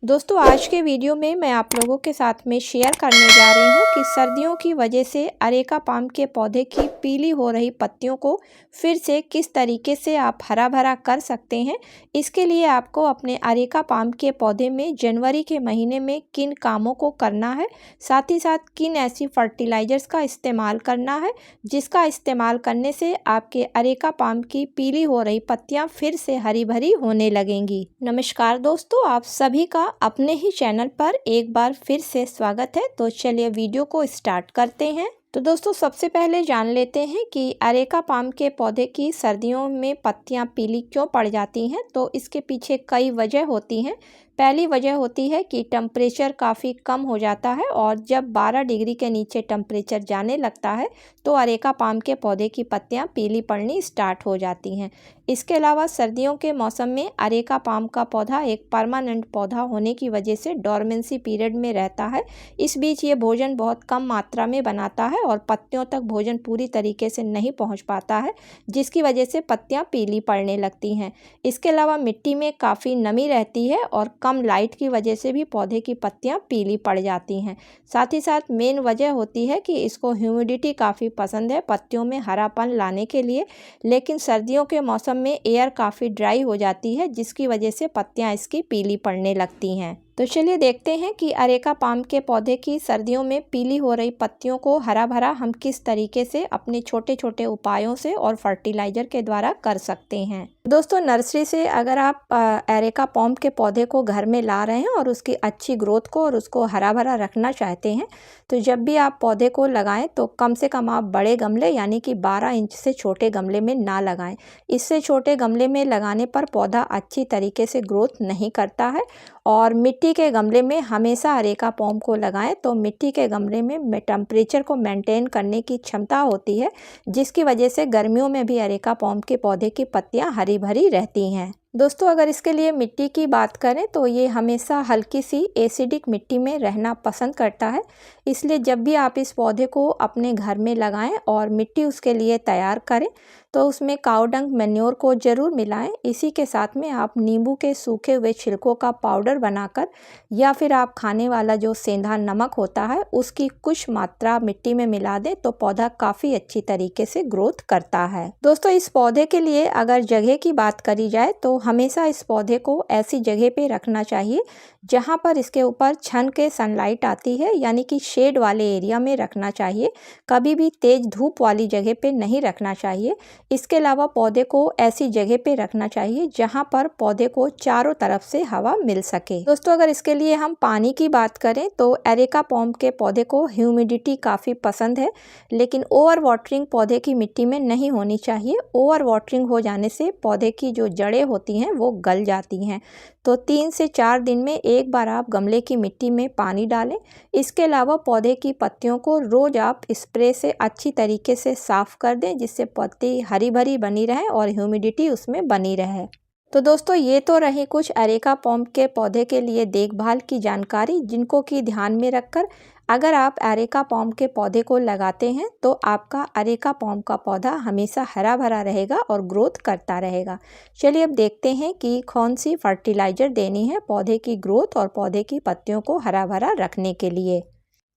दोस्तों आज के वीडियो में मैं आप लोगों के साथ में शेयर करने जा रही हूँ कि सर्दियों की वजह से अरेका पाम के पौधे की पीली हो रही पत्तियों को फिर से किस तरीके से आप हरा भरा कर सकते हैं। इसके लिए आपको अपने अरेका पाम के पौधे में जनवरी के महीने में किन कामों को करना है, साथ ही साथ किन ऐसी फर्टिलाइजर्स का इस्तेमाल करना है जिसका इस्तेमाल करने से आपके अरेका पाम की पीली हो रही पत्तियाँ फिर से हरी भरी होने लगेंगी। नमस्कार दोस्तों, आप सभी का अपने ही चैनल पर एक बार फिर से स्वागत है। तो चलिए वीडियो को स्टार्ट करते हैं। तो दोस्तों सबसे पहले जान लेते हैं कि अरेका पाम के पौधे की सर्दियों में पत्तियां पीली क्यों पड़ जाती हैं। तो इसके पीछे कई वजह होती हैं। पहली वजह होती है कि टेम्परेचर काफ़ी कम हो जाता है और जब 12 डिग्री के नीचे टेम्परेचर जाने लगता है तो अरेका पाम के पौधे की पत्तियां पीली पड़नी स्टार्ट हो जाती हैं। इसके अलावा सर्दियों के मौसम में अरेका पाम का पौधा एक परमानेंट पौधा होने की वजह से डोरमेंसी पीरियड में रहता है। इस बीच ये भोजन बहुत कम मात्रा में बनाता है और पत्तियों तक भोजन पूरी तरीके से नहीं पहुंच पाता है, जिसकी वजह से पत्तियां पीली पड़ने लगती हैं। इसके अलावा मिट्टी में काफ़ी नमी रहती है और कम लाइट की वजह से भी पौधे की पत्तियां पीली पड़ जाती हैं। साथ ही साथ मेन वजह होती है कि इसको ह्यूमिडिटी काफ़ी पसंद है पत्तियों में हरापन लाने के लिए, लेकिन सर्दियों के मौसम में एयर काफ़ी ड्राई हो जाती है जिसकी वजह से पत्तियां इसकी पीली पड़ने लगती हैं। तो चलिए देखते हैं कि अरेका पाम के पौधे की सर्दियों में पीली हो रही पत्तियों को हरा भरा हम किस तरीके से अपने छोटे छोटे उपायों से और फर्टिलाइजर के द्वारा कर सकते हैं। दोस्तों नर्सरी से अगर आप अरेका पाम के पौधे को घर में ला रहे हैं और उसकी अच्छी ग्रोथ को और उसको हरा भरा रखना चाहते हैं, तो जब भी आप पौधे को लगाएं तो कम से कम आप बड़े गमले यानी कि 12 इंच से छोटे गमले में ना लगाएं। इससे छोटे गमले में लगाने पर पौधा अच्छी तरीके से ग्रोथ नहीं करता है। और मिट्टी के गमले में हमेशा अरेका पाम को लगाएं तो मिट्टी के गमले में टेम्परेचर को मेंटेन करने की क्षमता होती है, जिसकी वजह से गर्मियों में भी अरेका पाम के पौधे की पत्तियां हरी भरी रहती हैं। दोस्तों अगर इसके लिए मिट्टी की बात करें तो ये हमेशा हल्की सी एसिडिक मिट्टी में रहना पसंद करता है। इसलिए जब भी आप इस पौधे को अपने घर में लगाएं और मिट्टी उसके लिए तैयार करें तो उसमें काऊ डंग मैन्योर को ज़रूर मिलाएं। इसी के साथ में आप नींबू के सूखे हुए छिलकों का पाउडर बनाकर या फिर आप खाने वाला जो सेंधा नमक होता है उसकी कुछ मात्रा मिट्टी में मिला दें तो पौधा काफ़ी अच्छी तरीके से ग्रोथ करता है। दोस्तों इस पौधे के लिए अगर जगह की बात करी जाए तो हमेशा इस पौधे को ऐसी जगह पे रखना चाहिए जहाँ पर इसके ऊपर छन के सनलाइट आती है, यानी कि शेड वाले एरिया में रखना चाहिए। कभी भी तेज धूप वाली जगह पे नहीं रखना चाहिए। इसके अलावा पौधे को ऐसी जगह पे रखना चाहिए जहाँ पर पौधे को चारों तरफ से हवा मिल सके। दोस्तों अगर इसके लिए हम पानी की बात करें तो अरेका पाम के पौधे को ह्यूमिडिटी काफ़ी पसंद है, लेकिन ओवर वाटरिंग पौधे की मिट्टी में नहीं होनी चाहिए। ओवर वाटरिंग हो जाने से पौधे की जो जड़ें होती हैं वो गल जाती हैं। तो 3 से 4 दिन में एक बार आप गमले की मिट्टी में पानी डालें। इसके अलावा पौधे की पत्तियों को रोज़ आप स्प्रे से अच्छी तरीके से साफ़ कर दें जिससे पत्ती हरी भरी बनी रहे और ह्यूमिडिटी उसमें बनी रहे। तो दोस्तों ये तो रही कुछ अरेका पाम के पौधे के लिए देखभाल की जानकारी, जिनको कि ध्यान में रखकर अगर आप अरेका पाम के पौधे को लगाते हैं तो आपका अरेका पाम का पौधा हमेशा हरा भरा रहेगा और ग्रोथ करता रहेगा। चलिए अब देखते हैं कि कौन सी फर्टिलाइज़र देनी है पौधे की ग्रोथ और पौधे की पत्तियों को हरा भरा रखने के लिए।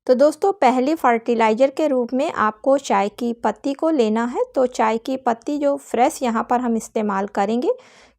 तो दोस्तों पहली फर्टिलाइज़र के रूप में आपको चाय की पत्ती को लेना है। तो चाय की पत्ती जो फ्रेश यहाँ पर हम इस्तेमाल करेंगे,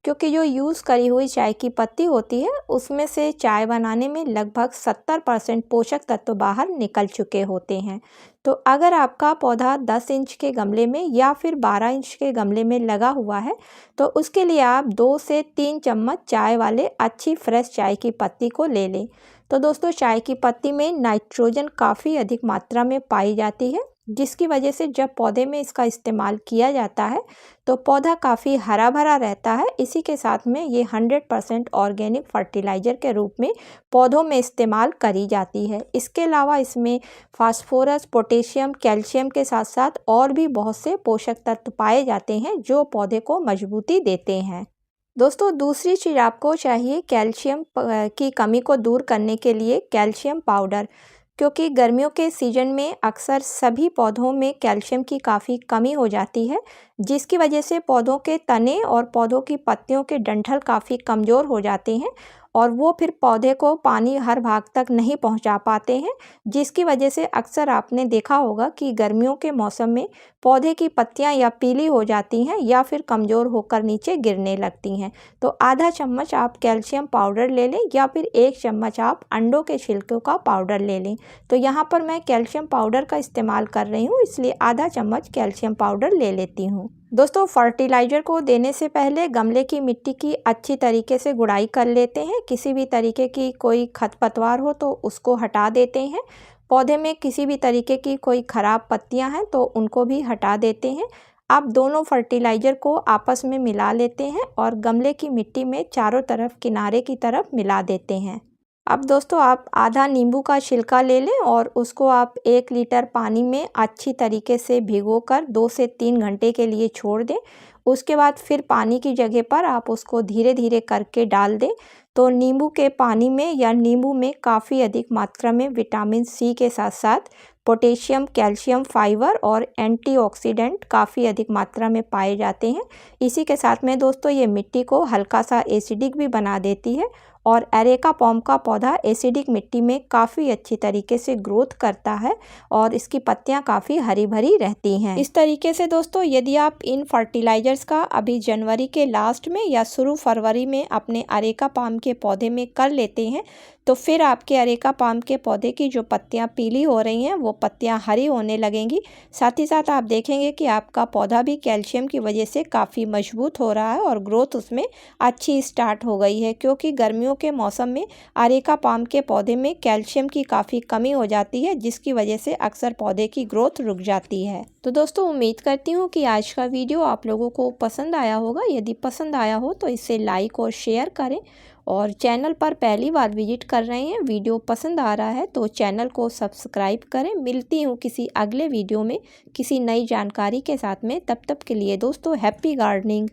क्योंकि जो यूज़ करी हुई चाय की पत्ती होती है उसमें से चाय बनाने में लगभग 70% पोषक तत्व बाहर निकल चुके होते हैं। तो अगर आपका पौधा 10 इंच के गमले में या फिर 12 इंच के गमले में लगा हुआ है तो उसके लिए आप 2 से 3 चम्मच चाय वाले अच्छी फ्रेश चाय की पत्ती को ले लें। तो दोस्तों चाय की पत्ती में नाइट्रोजन काफ़ी अधिक मात्रा में पाई जाती है, जिसकी वजह से जब पौधे में इसका इस्तेमाल किया जाता है तो पौधा काफ़ी हरा भरा रहता है। इसी के साथ में ये 100% ऑर्गेनिक फर्टिलाइज़र के रूप में पौधों में इस्तेमाल करी जाती है। इसके अलावा इसमें फास्फोरस, पोटेशियम, कैल्शियम के साथ साथ और भी बहुत से पोषक तत्व पाए जाते हैं जो पौधे को मजबूती देते हैं। दोस्तों दूसरी चीज़ आपको चाहिए कैल्शियम की कमी को दूर करने के लिए कैल्शियम पाउडर, क्योंकि गर्मियों के सीज़न में अक्सर सभी पौधों में कैल्शियम की काफ़ी कमी हो जाती है, जिसकी वजह से पौधों के तने और पौधों की पत्तियों के डंठल काफ़ी कमज़ोर हो जाते हैं और वो फिर पौधे को पानी हर भाग तक नहीं पहुंचा पाते हैं, जिसकी वजह से अक्सर आपने देखा होगा कि गर्मियों के मौसम में पौधे की पत्तियां या पीली हो जाती हैं या फिर कमज़ोर होकर नीचे गिरने लगती हैं। तो आधा चम्मच आप कैल्शियम पाउडर ले लें या फिर 1 चम्मच आप अंडों के छिलकों का पाउडर ले लें। तो यहाँ पर मैं कैल्शियम पाउडर का इस्तेमाल कर रही हूँ, इसलिए आधा चम्मच कैल्शियम पाउडर ले लेती हूँ। दोस्तों, फर्टिलाइज़र को देने से पहले गमले की मिट्टी की अच्छी तरीके से गुड़ाई कर लेते हैं। किसी भी तरीके की कोई खरपतवार हो तो उसको हटा देते हैं। पौधे में किसी भी तरीके की कोई ख़राब पत्तियां हैं तो उनको भी हटा देते हैं। आप दोनों फर्टिलाइज़र को आपस में मिला लेते हैं और गमले की मिट्टी में चारों तरफ किनारे की तरफ मिला देते हैं। अब दोस्तों, आप आधा नींबू का छिलका ले लें और उसको आप 1 लीटर पानी में अच्छी तरीके से भिगोकर 2 से 3 घंटे के लिए छोड़ दें। उसके बाद फिर पानी की जगह पर आप उसको धीरे धीरे करके डाल दें। तो नींबू के पानी में या नींबू में काफ़ी अधिक मात्रा में विटामिन सी के साथ साथ पोटेशियम, कैल्शियम, फाइबर और एंटीऑक्सीडेंट काफ़ी अधिक मात्रा में पाए जाते हैं। इसी के साथ में दोस्तों, ये मिट्टी को हल्का सा एसिडिक भी बना देती है और एरेका पॉम का पौधा एसिडिक मिट्टी में काफ़ी अच्छी तरीके से ग्रोथ करता है और इसकी पत्तियां काफ़ी हरी भरी रहती हैं। इस तरीके से दोस्तों, यदि आप इन फर्टिलाइज़र्स का अभी जनवरी के लास्ट में या शुरू फरवरी में अपने एरेका पाम के पौधे में कर लेते हैं तो फिर आपके एरेका पाम के पौधे की जो पत्तियां पीली हो रही हैं वो पत्तियां हरी होने लगेंगी। साथ ही साथ आप देखेंगे कि आपका पौधा भी कैल्शियम की वजह से काफ़ी मजबूत हो रहा है और ग्रोथ उसमें अच्छी स्टार्ट हो गई है, क्योंकि गर्मियों के मौसम में एरेका पाम के पौधे में कैल्शियम की काफ़ी कमी हो जाती है, जिसकी वजह से अक्सर पौधे की ग्रोथ रुक जाती है। तो दोस्तों, उम्मीद करती हूँ कि आज का वीडियो आप लोगों को पसंद आया होगा। यदि पसंद आया हो तो इसे लाइक और शेयर करें और चैनल पर पहली बार विजिट कर रहे हैं, वीडियो पसंद आ रहा है तो चैनल को सब्सक्राइब करें। मिलती हूँ किसी अगले वीडियो में किसी नई जानकारी के साथ में। तब तक के लिए दोस्तों, हैप्पी गार्डनिंग।